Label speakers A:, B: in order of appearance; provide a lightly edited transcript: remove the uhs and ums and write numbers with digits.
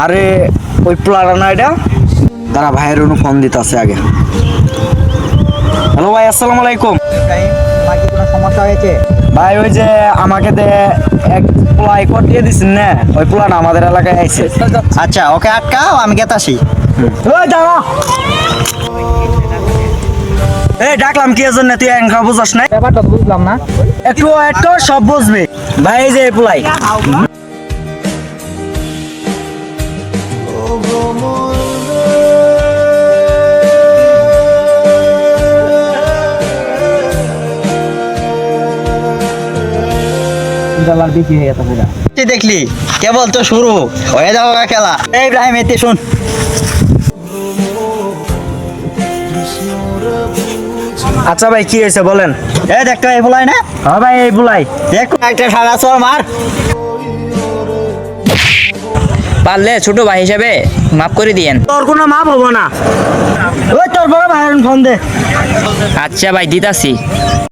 A: আরে ওই প্লারা না এটা, তারা ভাইয়ের অনু ফোন দিতে আছে আগে। হ্যালো ভাই, আসসালামু আলাইকুম।
B: কোনো সমস্যা হয়েছে?
A: ভাই ওই যে আমাকে এক প্লাই কটিয়ে দিছেন না, ওই প্লান আমাদের এলাকায় আইছে।
B: আচ্ছা, ওকে আটকাও, আমি গেতাছি।
A: ওই দাঁড়া, এই ডাকলাম কি জন্য? তুই একা বুঝাস না?
B: ব্যাপারটা বুঝলাম না।
A: একটু ওয়েট কর, সব বুঝবি। ভাই এই যে প্লাই,
B: দেখলি, কেবল তো শুরু হয়ে যাবো খেলা। এই ইব্রাহিম, এতে শুন।
A: আচ্ছা ভাই কি হয়েছে বলেন?
B: এই দেখতো, এই বলাই না?
A: হ্যাঁ ভাই এই বুলাই।
B: দেখ একটা সারা চর মার।
C: পারলে ছোট ভাই হিসেবে মাফ করে দিয়েন।
A: তোর কোনো মাপ হবো না। ওই তোর বড় ভাইয়ের ফোন দে।
C: আচ্ছা ভাই, দিতাছি।